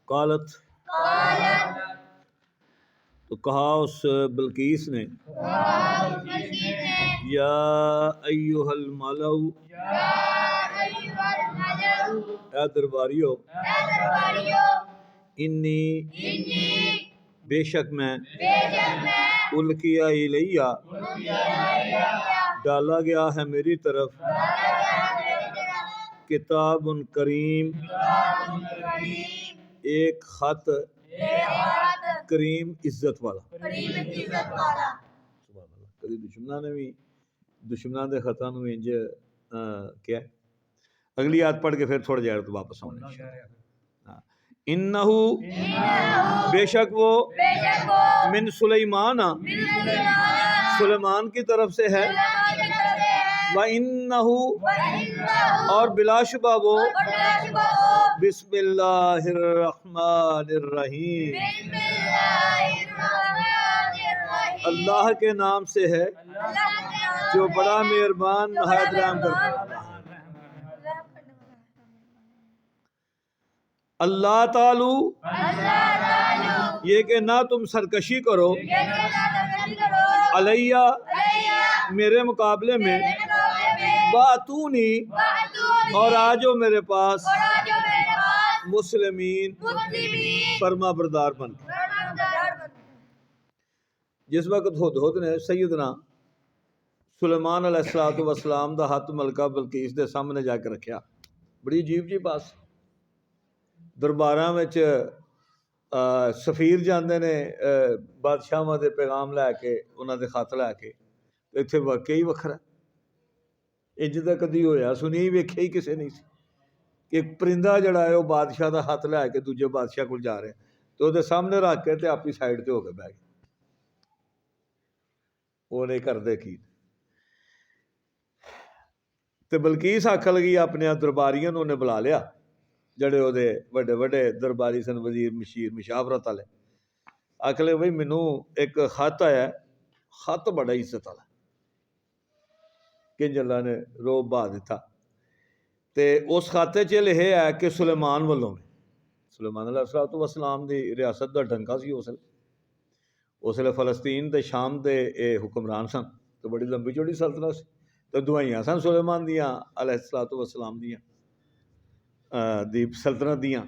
قالت تو کہا اس بلقیس نے یا ایھا الملأ اے درباریو انی بے شک میں القی الیہ ڈالا گیا ہے میری طرف کتاب کریم ایک خط کریم عزت والا کبھی دشمنوں نے بھی دشمنوں دے خطاں نو انج کیا اگلی آیت پڑھ کے پھر تھوڑا جہر تو واپس آنے انہو بے شک وہ من سلیمان سلیمان کی طرف سے ہے وَإِنَّهُ اور بلا شبہ وہ بسم اللہ الرحمن الرحیم اللہ کے نام سے ہے جو بڑا مہربان نہایت رحم کرنے والا ہے اللہ تعالی یہ کہ نہ تم سرکشی کرو علیہ میرے مقابلے میں باتونی اور آجو میرے پاس مسلمین فرما بردار بن جس وقت ہدہد نے سیدنا سلیمان علیہ السلام دا ہاتھ ملکہ بلقیس دے سامنے جا کے رکھیا بڑی عجیب جی بات درباراں وچ سفیر جاندے نے بادشاہاں دے پیغام لے کے انہاں دے خط لے کے اتنے واقعی وکھرا انج دا کدی ہویا سنی ہی ویکھیا ہی کسے نہیں سی کہ ایک پرندہ جڑا ہے وہ بادشاہ دا ہاتھ لے کے دوجے بادشاہ کول جا رہے تو دے سامنے رکھ کے تے اپنی سائڈ تے ہو کے بیٹھ گئے وہ نہیں کردے کی تے بلقیس آکھن لگی اپنے درباریاں نوں نے بلا لیا جڑے وہ وڈے وڈے درباری سن وزیر مشیر مشاورت والے آکھ لے بھائی مینوں ایک خط آیا ہے خط بڑا عزت والا کنج اللہ نے روب بہا دیتا تے اس خاتے چ لکھے ہے کہ سلیمان والوں میں سلیمان علیہ السلام دی ریاست دا ڈنکا سی اس لیے فلسطین تے شام دے اے حکمران سن تو بڑی لمبی چوڑی سلطنت سی تو دوائیاں سن سلیمان دیاں علیہ السلام دیاں دی سلطنت دیاں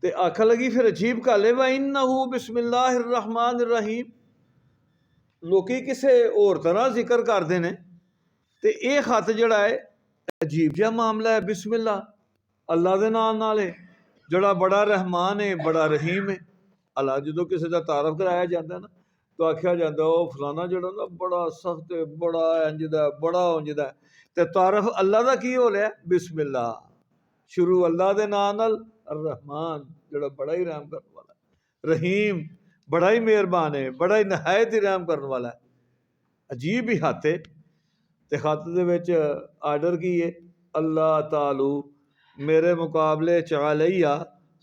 تے آکھا لگی پھر عجیب گل ہے وَإِنَّهُ بسم اللہ الرحمن الرحیم لوکی کسے اور طرح ذکر کردے نے تے اے خط جڑا ہے عجیب جہا معاملہ ہے بسم اللہ اللہ دے نام نال ہے جڑا بڑا رحمان ہے بڑا رحیم ہے اللہ جدو کسی دا تعارف کرایا جاتا ہے نا تو آکھیا جاتا ہے او فلانا جڑا نا بڑا سخت ہے بڑا انجدا ہے بڑا انجدا ہے تے تعارف اللہ دا کی ہو لیا بسم اللہ شروع اللہ دے نام نال الرحمان جڑا بڑا ہی رحم کرنے والا ہے رحیم بڑا ہی مہربان ہے بڑا ہی نہایت ہی رحم کرنے والا ہے عجیب ہی ہاتھ ہے تے خط دے وچ آرڈر کی ہے اللہ تعالی میرے مقابلے علیہ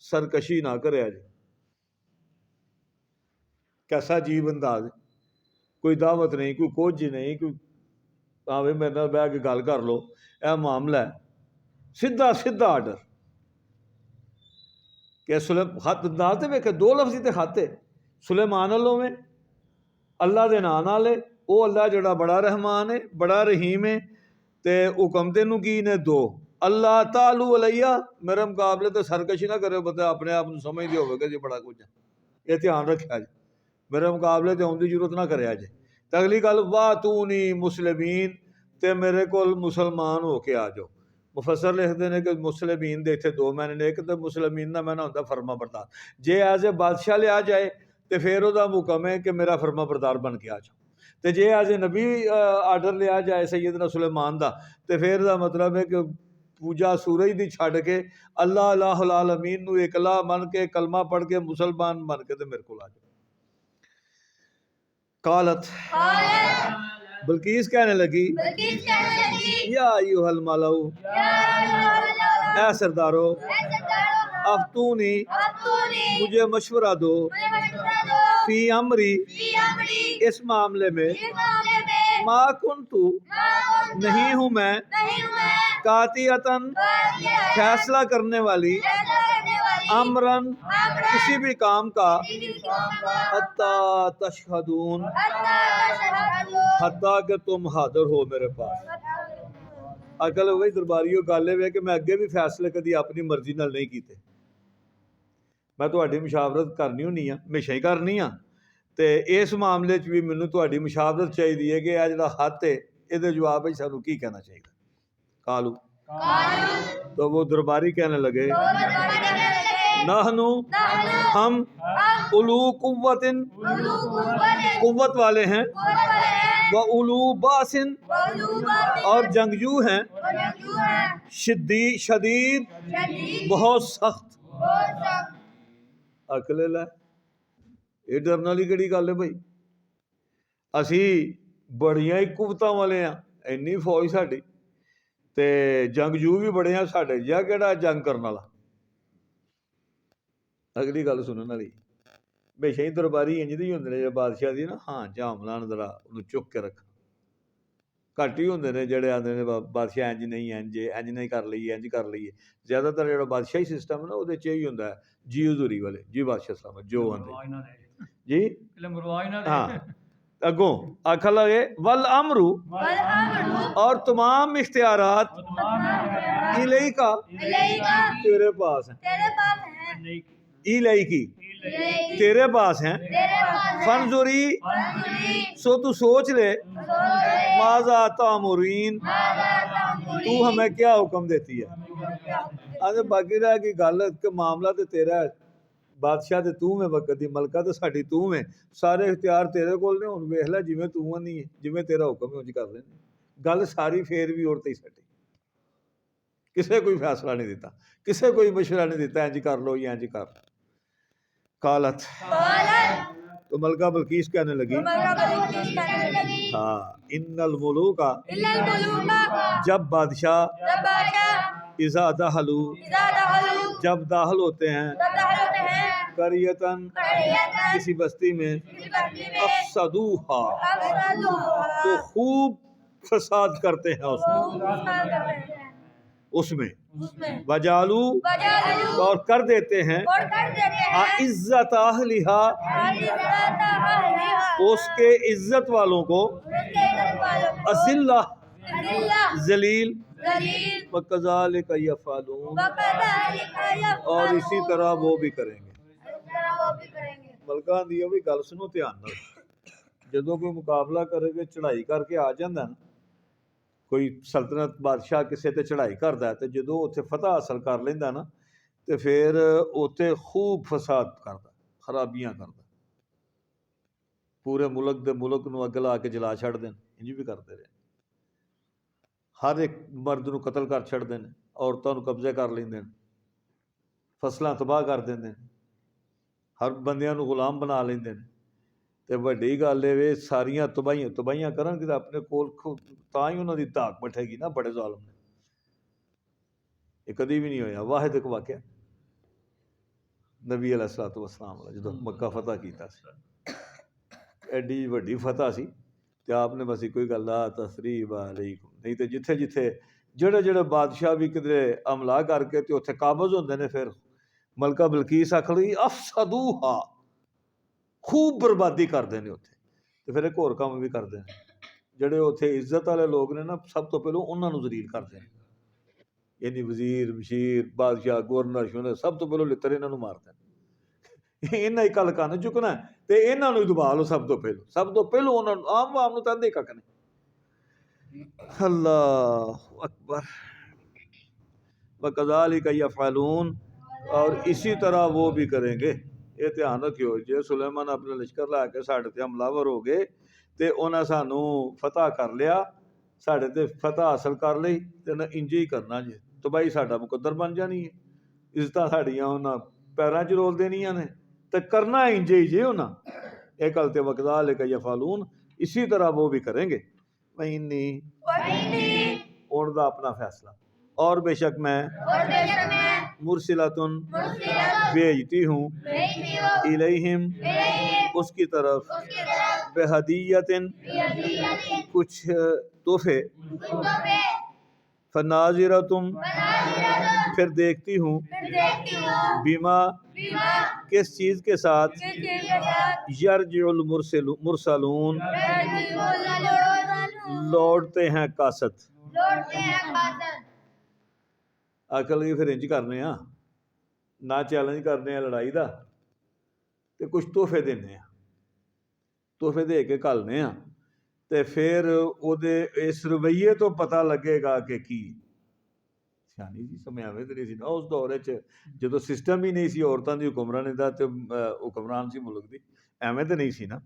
سرکشی نہ کرے جی کیسا عجیب انداز کوئی دعوت نہیں کوئی کچھ نہیں کوئی آوے میرے نال بیٹھ کے گل کر لو اے معاملہ ہے سیدھا آرڈر کہ خط نال تے ویکھے دو لفظی تے خط ہے سلیمان اللہ میں اللہ دے نام نال ہے او اللہ جڑا بڑا رحمان ہے بڑا رحیم ہے تے حکم تینوں کی نے دو اللہ تعالی علیہ میرے مقابلے تے سرکشی نہ کرے بتا اپنے آپ سمجھ دی ہوگا جی بڑا کچھ ہے یہ دھیان رکھیا جی میرے مقابلے تے آن دی ضرورت نہ کرے جی تے اگلی گل واتونی مسلمین تے میرے کول مسلمان ہو کے آ جاؤ مفسر لکھتے ہیں کہ مسلمین دے اتنے دو معنی نے ایک تو مسلمین دا معنی ہوتا فرما بردار جے ایز اے بادشاہ لیا جائے تو پھر وہ حکم ہے کہ میرا فرما بردار بن کے آ جاؤ تو جے ایز اے نبی آرڈر لیا جائے سیدنا سلیمان دا تو پھر دا مطلب ہے کہ پوجا سورج دی چھڑ کے اللہ الہ العالمین نو اکلا من کے کلمہ پڑھ کے مسلمان بن کے تو میرے کو آ جاؤ قالت بلقیس کہنے لگی یا ایھا الملأ اے سردارو افتونی مجھے مشورہ دو فی امری اس معاملے میں ما کنتو نہیں ہوں میں قاطعتاً فیصلہ کرنے والی امرن کسی بھی کام کا حتیٰ تشہدون حتیٰ کہ تم حاضر ہو میرے پاس. اکل وہی درباریوں گل ہے کہ میں اگے بھی فیصلے کدی اپنی مرضی نال نہیں کیتے. میں تہاڈی مشاورت کرنی ہونی ہاں، ہمیشہ ہی کرنی ہاں، تے اس معاملے چ بھی مینوں تہاڈی مشاورت چاہیے کہ یہ جڑا خط ہے یہ جواب ہے سانوں کی کہنا چاہیے. قالو تو وہ درباری کہنے لگے نحنو ہم اولو قوت قوت والے ہیں، و اولو باسن اور جنگجو ہیں، شدید بہت سخت. اکلے لے یہ ڈرن والی کہڑی گل ہے بھائی؟ اسی بڑیاں ہی قوتاں والے ہاں، اینی فوج ساڈی تے جنگجو بھی بڑے ہیں ساڈے، جا کہڑا جنگ کرن والا. اگلی گل سنن والی ہمیشہ ہی درباری انج دی ہوندے نے جے بادشاہ دی نا ہاں جام لان ذرا انہوں چک کے رکھ. گھٹ ہی ہوندے نے جڑے آندے نے بادشاہ انج نہیں کر لئیے انج کر لئیے. زیادہ تر جڑا بادشاہی سسٹم ہے نا وہ یہی ہوندا ہے جی حضوری والے جی بادشاہ صاحب جو آندے جی ہاں. اگوں آکھا لگے والامر اور تمام اختیارات الیکا تیرے پاس ہیں. الیکی تیرے پاس ہیں. فنظری سو تو سوچ لے ماذا تامرین تو ہمیں کیا حکم دیتی ہے. باقی رہا کہ گل کہ معاملہ تے تیرا ہے، بادشاہ تے تو میں وقت دی ملکہ تے ساڈی تو میں، سارے اختیار تیرے کول نے. ہن ویکھ لے جویں تو نہیں ہے جویں تیرا حکم ہے انج کر لیں. گل ساری پھر بھی اور تے ساڈی، کسے کوئی فیصلہ نہیں دیتا، کسے کوئی مشورہ نہیں دیتا انج کر لو یا انج کر لو. قالت تو ملکہ بلقیس کہنے لگی ہاں ان الملوک جب بادشاہ اذا دخلوا جب داخل ہوتے ہیں قریتن کسی بستی میں افسدوها تو خوب فساد کرتے ہیں اس میں وجالو اور کر دیتے ہیں عزت اہلہا اس کے عزت والوں کو اذلہ ذلیل وکذالک یفعلون اور اسی طرح وہ بھی کریں گے. ملکہ دی بھی گل سنو دھیان نال. جدوں کوئی مقابلہ کرے گے چڑھائی کر کے آ جاندا نا کوئی سلطنت بادشاہ کسے تے چڑھائی کردا ہے تے جدوں اوتھے فتح حاصل کر لیندا نا تے پھر اوتے خوب فساد کردا، خرابیاں کردا، پورے ملک نو اگ لا کے جلا چھڑ دین. انج بھی کرتے رہے. ہر ایک مرد نو قتل کر چھڑ دین، عورتاں نو قبضے کر لیندے، فصلاں تباہ کر دیندے، ہر بندیاں نو غلام بنا لیندے. تے وڈی گل ہے ساریاں تباہیاں کرن گے اپنے کول تاں ہی انہاں دی دھاک بٹھے گی نا. بڑے ظالم نے یہ کدی بھی نہیں ہویا. واحد ایک واقعہ نبی علیہ الصلوۃ والسلام جدوں مکہ فتح کیتا سی، ایڈی وڈی فتح سی تے آپ نے بس کوئی گل لا تثریب علیکم. نہیں تے جتھے جتھے جڑے بادشاہ بھی کدھرے حملہ کر کے تے اوتھے قابض ہوندے نے پھر ملکہ بلقیس آکھ لئی افسدوہا خوب بربادی کردے نے اوتھے. تے پھر ایک اور کام بھی کردے نے جڑے اوتھے عزت والے لوگ نے نا سب تو پہلو انہاں نو ذلیل کردے نے. یعنی وزیر مشیر بادشاہ گورنر شونر سب تو پہلو لتر انہاں نو مارتے ہیں. انہاں ہی کل کن چکنا تے انہاں نو دبا لو سب تو پہلو انہاں نو عام عوام نو تاندے کک نہیں. اللہ اکبر. وَكَذَلِكَ يَفْعَلُونَ اور اسی طرح وہ بھی کریں گے. یہ دھیان رکھیو جے سلیمان اپنے لشکر لا کے ساڈے تے حملہ ور ہو گئے تے انہاں سانو فتح کر لیا، ساڈے تے فتح حاصل کر لئی تے نہ انج ہی کرنا جے تباہی ساڈا مقدر بن جانی ہے. عزتاں ساڈیاں انہاں پیراں چ رول دینیاں نے تے کرنا انج ہی جے انہاں. ایک گل تے وَكَذَلِكَ يَفْعَلُونَ اسی طرح وہ بھی کریں گے. ان دا اپنا فیصلہ اور بے شک میں مرسلاتن بھیجتی ہوں الیہم اس کی طرف بہدیتن کچھ تحفے فناظرتم پھر دیکھتی ہوں بیما کس چیز کے ساتھ یرجع المرسلون لوٹتے ہیں کاسد. عقل کی پھر انج کرنے ہاں نہ چیلنج کرنے ہیں لڑائی دا تے کچھ تحفے دینے ہیں تحفے دے کے گھلنے ہاں تے پھر او دے اس رویے تو پتہ لگے گا کہ کی سیانی جی سمجھاویں تے نہیں سی نا اس دور وچ جدوں سسٹم ہی نہیں سی عورتاں دی حکمرانی دا تے حکمران سی ملک دی ایویں تے نہیں سی نا.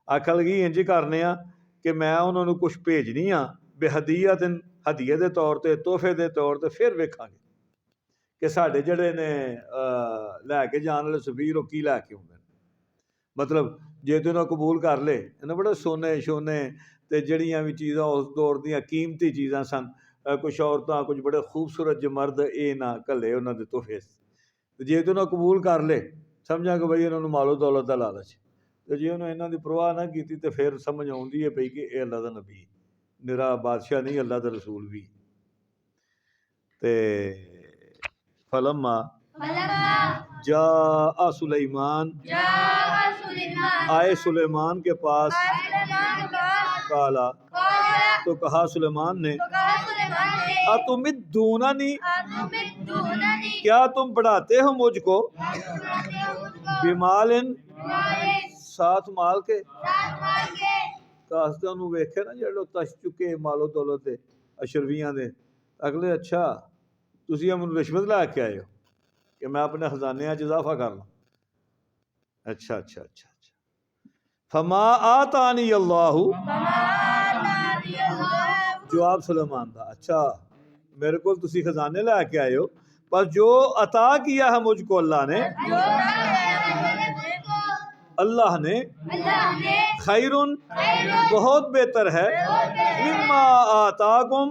عقل کی انج کرنے ہاں کہ میں انہوں نے کچھ بھیجنی ہاں بے ہدیت ہدیے دے طور تے تحفے دے طور تے پھر ویکھاں گے کہ ساڈے جڑے نے لے کے جان والے سفیر وہ کی لے کے آਉਂਦੇ نے. مطلب جے تو انہوں قبول کر لے انہوں بڑے سونے شونے تے جڑیاں بھی چیزاں اس دور دیاں قیمتی چیزاں سن کچھ عورتاں کچھ بڑے خوبصورت جو مرد اے نہ کلے انہوں دے تحفے جے تو انہوں قبول کر لے سمجھا کہ بھئی انہوں نے مال و دولت دا لالچ تے جے انہوں انہاں دی پرواہ نہ کیتی تے پھر سمجھ آوندی ہے پئی کہ اے اللہ دا نبی نرا بادشاہ نہیں اللہ دا رسول بھی. تے فلما جاء سلیمان آئے سلیمان کے پاس کالا تو کہا سلیمان نے اتمدوننی کیا تم بڑھاتے ہو مجھ کو بمال ساتھ مال کے کاستے انہوں ویکھے نا جڑو تش چکے مال و دولت دے اشرویاں دے اگلے اچھا تسی ہم رشوت لا کے آئے ہو کہ میں اپنے خزانے اچ اضافہ کر لوں. اچھا اچھا اچھا اچھا فما آتانی اللہ جواب سلیمان دا اچھا میرے کو تسی خزانے لے کے آئے ہو پر جو عطا کیا ہے مجھ کو اللہ نے خیرن بہت بہتر ہے مما آتاکم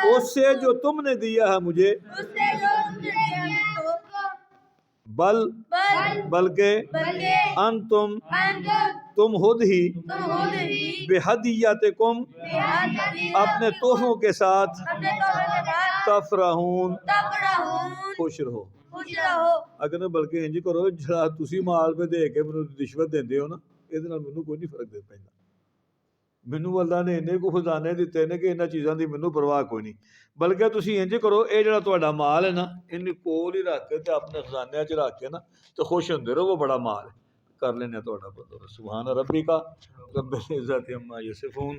اس سے جو تم نے دیا ہے مجھے بلکہ انتم تم خود ہی بہدیتکم اپنے تحفوں کے ساتھ تفرحون خوش رہو. اگر بلکہ انج کرو جڑا تسی مال پہ دے کے مینوں رشوت دیندے ہو نا یہ نال مینوں کوئی نہیں فرق دے پیندا. مینوں اللہ نے انہیں کو خزانے دیتے نے کہ انہاں چیزاں دی مینوں پرواہ کوئی نہیں بلکہ تسی انج کرو اے جڑا تہاڈا مال ہے نا انہیں کول ہی رکھ کے تے اپنے خزانے وچ رکھ کے نا تے خوش ہوندے رہو وہ بڑا مال ہے کر لینے تہاڈا بندہ. سبحان ربک رب العزت عما یصفون.